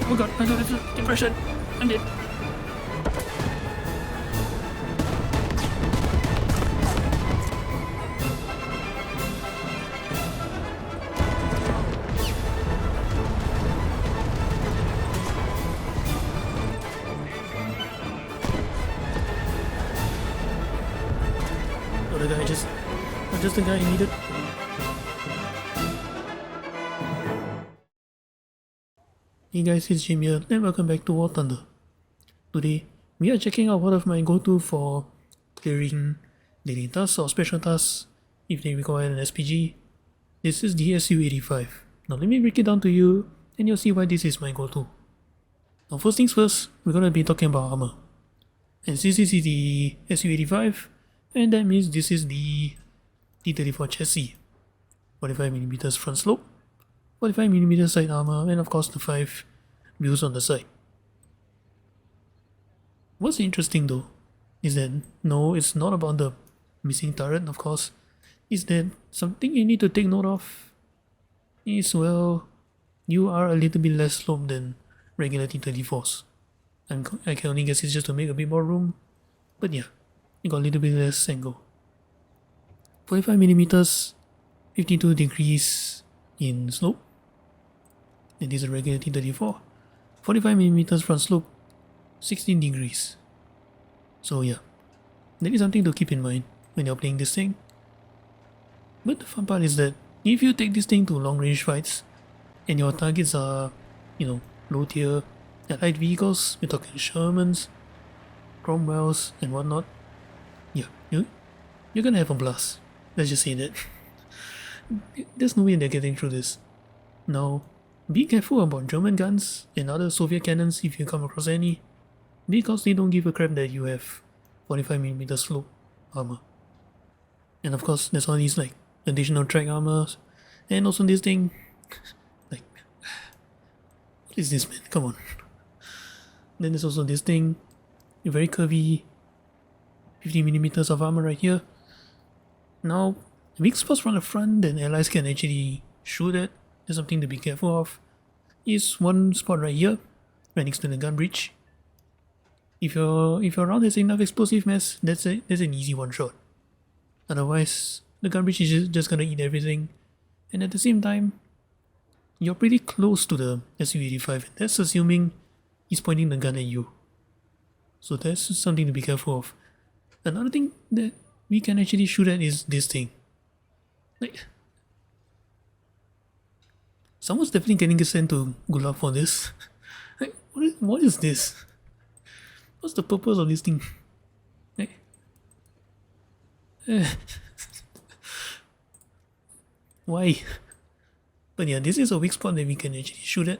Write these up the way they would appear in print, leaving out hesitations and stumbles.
Oh god, I got a depression. I'm dead. Oh, the guy just the guy he needed. Hey guys, it's Jim here and welcome back to War Thunder. Today, we are checking out one of my go-to for clearing daily tasks or special tasks if they require an SPG. This is the SU-85. Now let me break it down to you and you'll see why this is my go-to. Now first things first, we're gonna be talking about armor. And since this is the SU-85, and that means this is the T-34 chassis. 45mm front slope, 45mm side armor, and of course the 5 views on the side. What's interesting though is that no, it's not about the missing turret, of course. Is that something you need to take note of is, well, you are a little bit less sloped than regular T-34s. I can only guess it's just to make a bit more room, but yeah, you got a little bit less angle. 45mm, 52 degrees in slope, and this is a regular T-34. 45mm front slope, 16 degrees. So yeah, that is something to keep in mind when you're playing this thing. But the fun part is that if you take this thing to long range fights and your targets are, low tier light vehicles, we're talking Shermans, Cromwells and whatnot, yeah, you're gonna have a blast. Let's just say that. There's no way they're getting through this. Now, be careful about German guns and other Soviet cannons if you come across any, because they don't give a crap that you have 45mm slope armor. And of course, there's all these additional track armors, and also this thing, what is this, man? Come on. Then there's also this thing, a very curvy 50mm of armor right here. Now, weak spots from the front that allies can actually shoot at, there's something to be careful of, is one spot right here, right next to the gun breech. If your round has enough explosive mass, that's an easy one shot. Otherwise, the gun breech is just gonna eat everything, and at the same time, you're pretty close to the SU-85, and that's assuming he's pointing the gun at you. So that's something to be careful of. Another thing that we can actually shoot at is this thing. Someone's definitely getting sent to Gulag for this. What is this? What's the purpose of this thing? Why? But yeah, this is a weak spot that we can actually shoot at,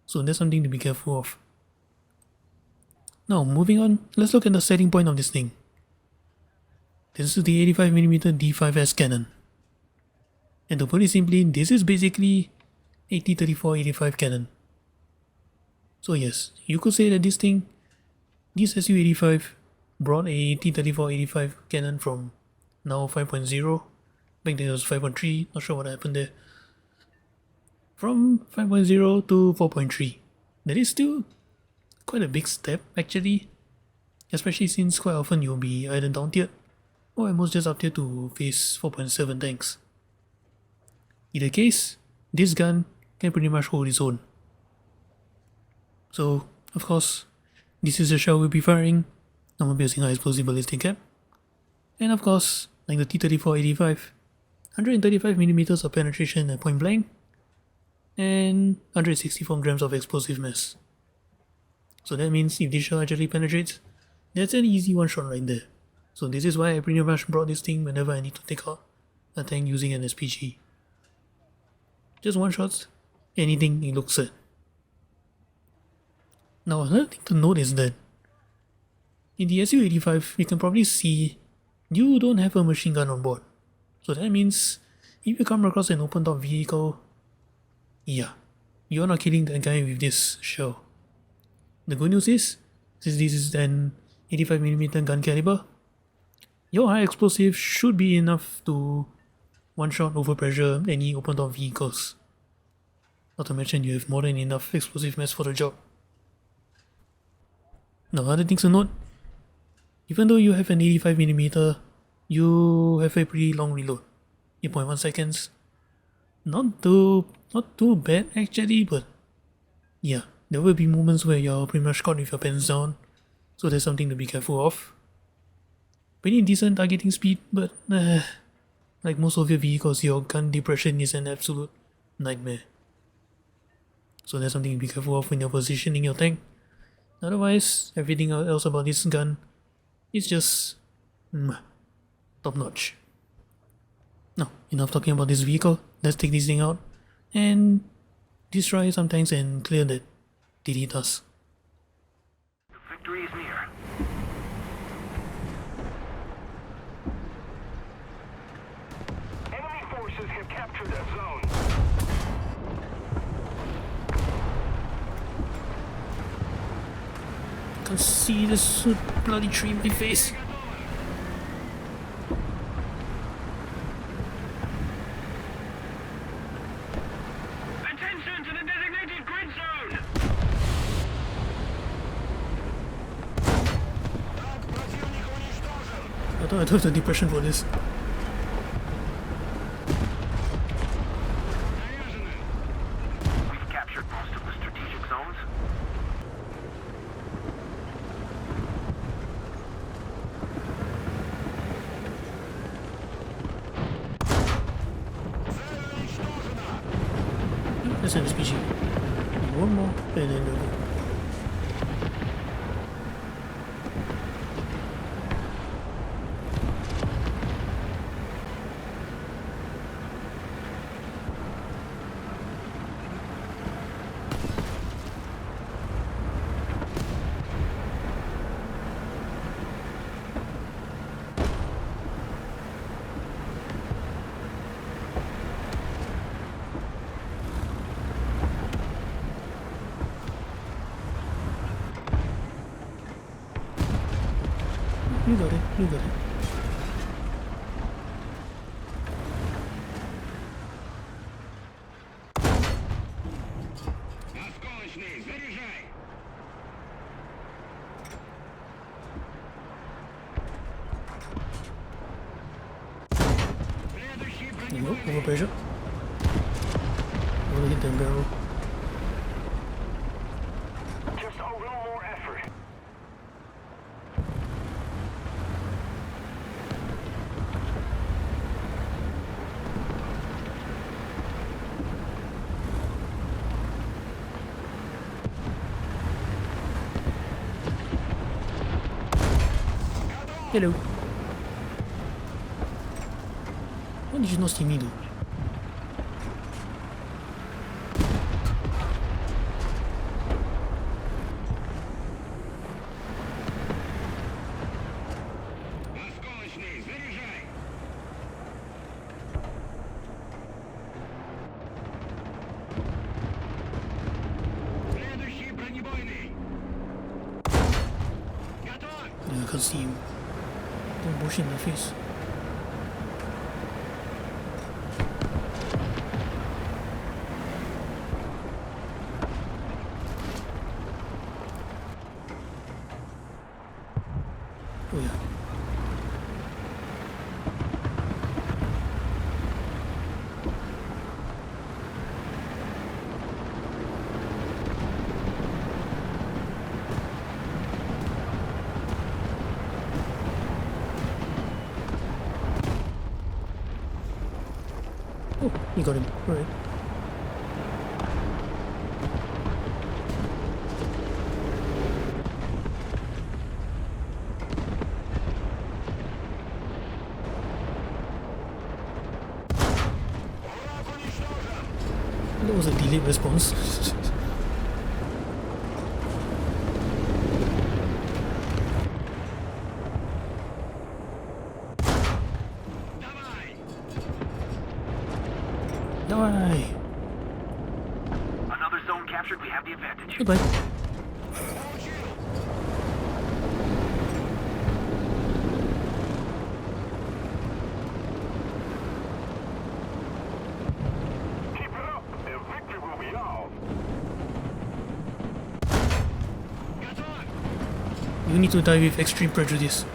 so that's something to be careful of. Now, moving on, let's look at the setting point of this thing. This is the 85mm D5S cannon. And to put it simply, this is basically a T-34-85 cannon. So yes, you could say that this SU-85 brought a T-34-85 cannon from now 5.0, back then it was 5.3, not sure what happened there. From 5.0 to 4.3. That is still quite a big step actually, especially since quite often you'll be either down tiered or at most just up tier to face 4.7 tanks. Either case, this gun can pretty much hold its own. So, of course, this is the shell we'll be firing. I'm gonna be using high explosive ballistic cap. And of course, like the T-34-85, 135mm of penetration at point blank, and 164 grams of explosive mass. So that means if this shell actually penetrates, that's an easy one shot right there. So this is why I pretty much brought this thing whenever I need to take out a tank using an SPG. Just one shots, anything it looks at. Now another thing to note is that in the SU-85 you can probably see you don't have a machine gun on board. So that means if you come across an open top vehicle, yeah, you're not killing that guy with this shell. The good news is, since this is an 85mm gun caliber, your high explosive should be enough to one-shot overpressure any open top vehicles. Not to mention you have more than enough explosive mass for the job. Now other things to note, even though you have an 85mm, you have a pretty long reload, 8.1 seconds. Not too bad actually, but yeah, there will be moments where you're pretty much caught with your pants down, so there's something to be careful of. Pretty decent targeting speed, but like most of your vehicles, your gun depression is an absolute nightmare. So there's something to be careful of when you're positioning your tank. Otherwise, everything else about this gun is just top notch. Now, enough talking about this vehicle. Let's take this thing out and destroy some tanks and clear that DD task. Victory is near. Enemy forces have captured a zone. I can see this bloody tree in my face. Attention to the designated grid zone! I don't have the depression for this. We've captured most of the strategic zones. Let's end SPG. One more, and then we'll go. You got it, you got it. There you go, over pressure. I'm gonna hit that barrel. Just a little more effort. Hello. Why did you not see me though? Yeah, I can't see you. Don't bullshit in my face. Oh yeah. Oh, you got him. Alright. That was a delayed response. Die! Another zone captured, we have the advantage. Goodbye. Keep it up, and victory will be ours. You need to die with extreme prejudice.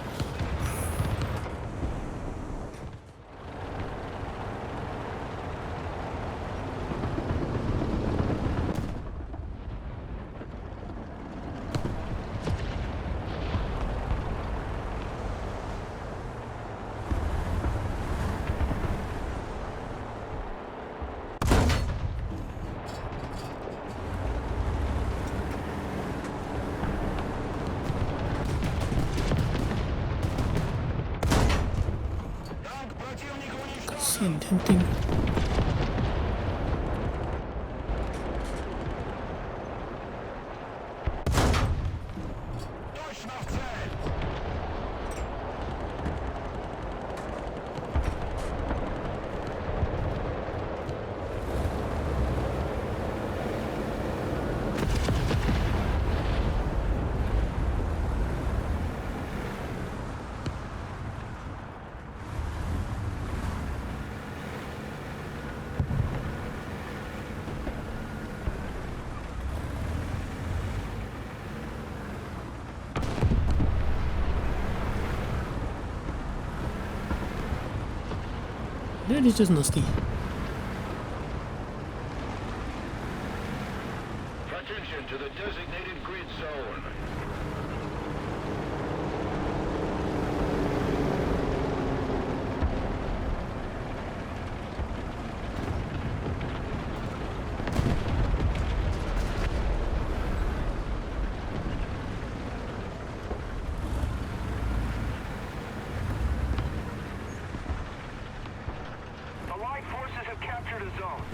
See a damn thing. That is just nasty. Attention to the designated grid zone. Allied forces have captured a zone.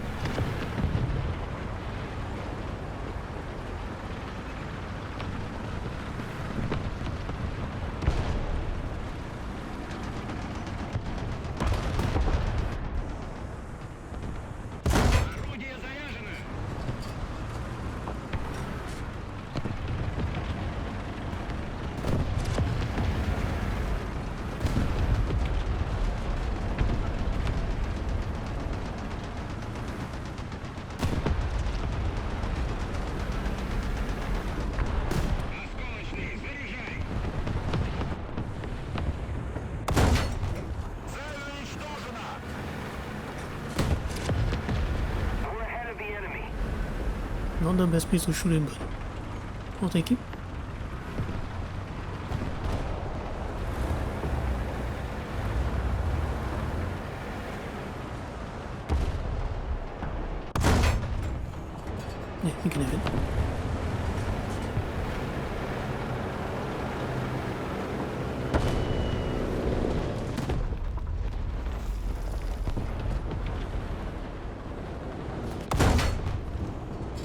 Орудие заряжено. Осколочный, заряжай. Цель уничтожена. We're ahead of the enemy. Not the best place to shoot him, but I'll take it. Yeah, you can have it.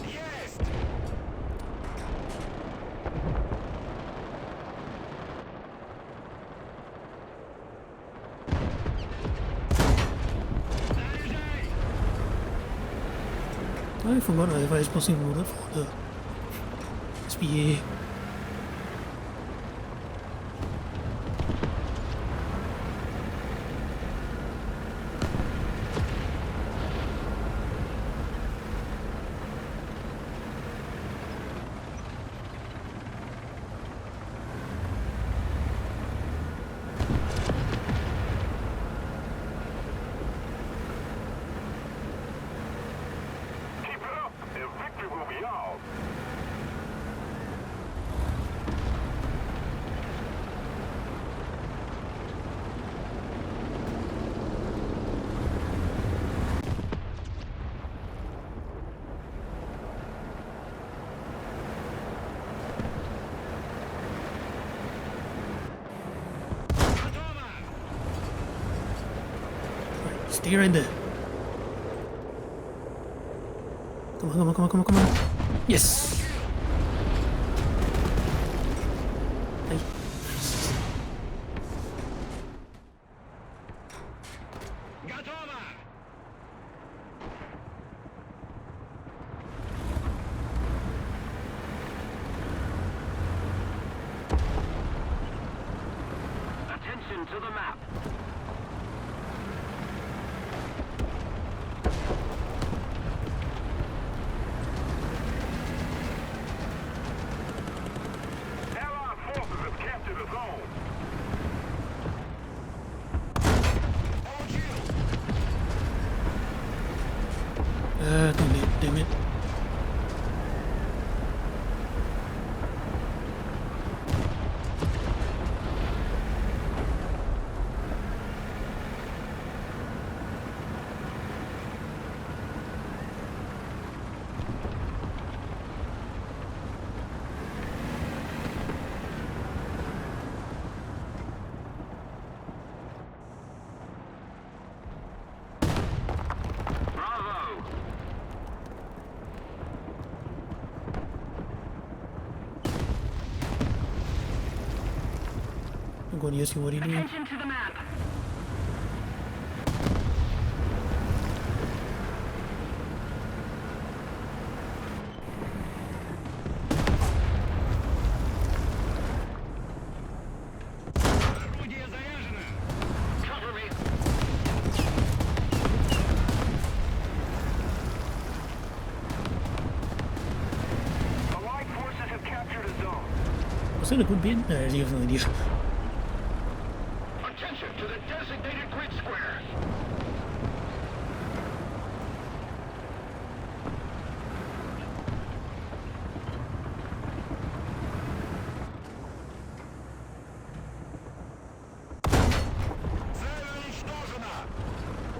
Есть! Заряжай! I forgot I have explosive loaded for the SPA. Keep it up, and victory will be ours. Готово! Stay right there. Come on, come on, come on, come on, come on. Yes! Hey. Готово! Attention to the map. Allied forces have Too late, damn it. Bravo! I'm going to ask you what are you doing. Attention to the map. Орудие заряжено! Cover me! Allied forces have captured a zone. Was that a good bit? I really have no idea. Attention to the designated grid square. Цель уничтожена!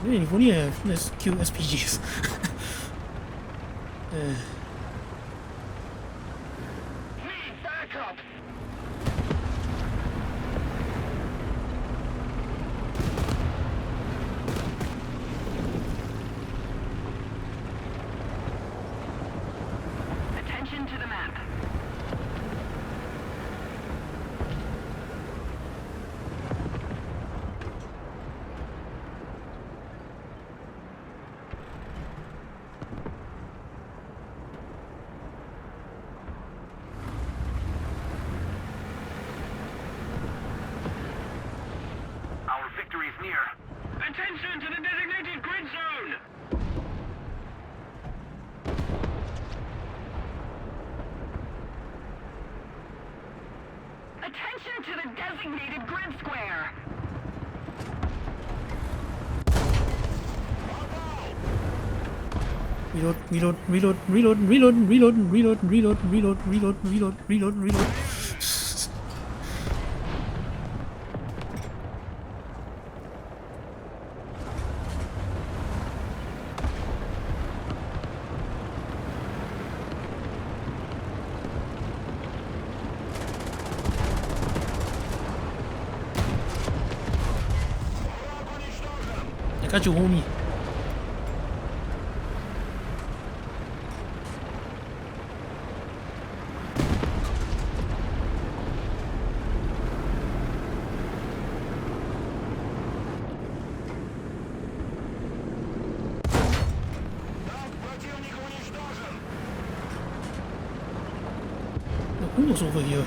Man, if only I have let's kill SPGs. Need backup! Attention to the map. Our victory is near. Attention to the designated grid zone! Attention to the designated grid square. Reload, reload, reload, reload, reload, reload, reload, reload, reload, reload, reload, reload, reload. I got you, homie. Противник уничтожен! Who was over here?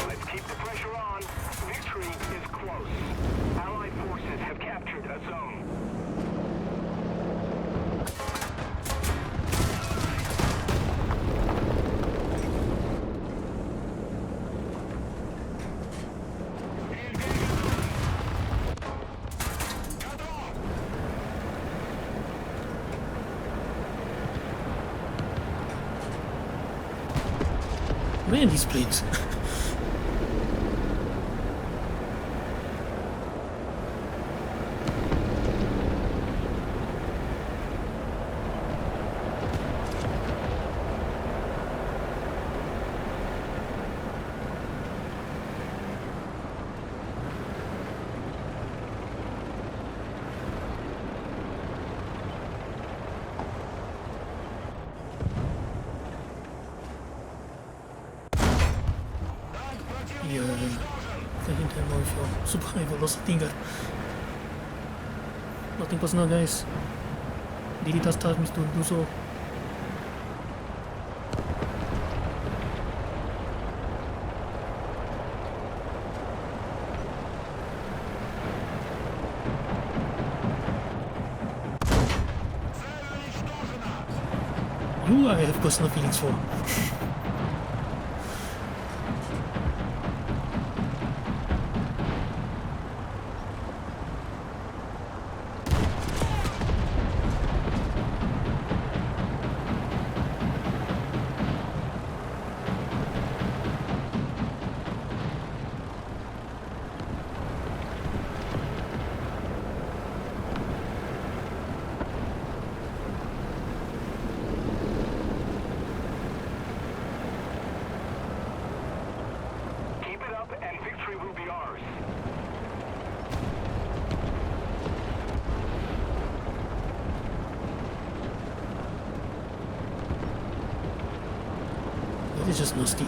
Let's keep the pressure on. Victory is close. Allied forces have captured a zone. Man, these planes. super high velocity gun. Nothing personal, guys. Didi does tell me to do so. You I have personal feelings for. Keep it up and victory will be ours. That is just nasty.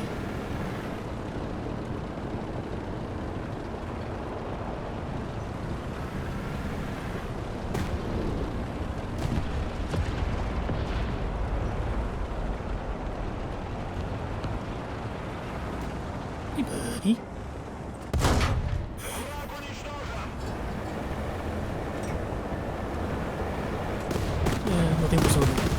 Hey, buddy. Yeah, nothing personal.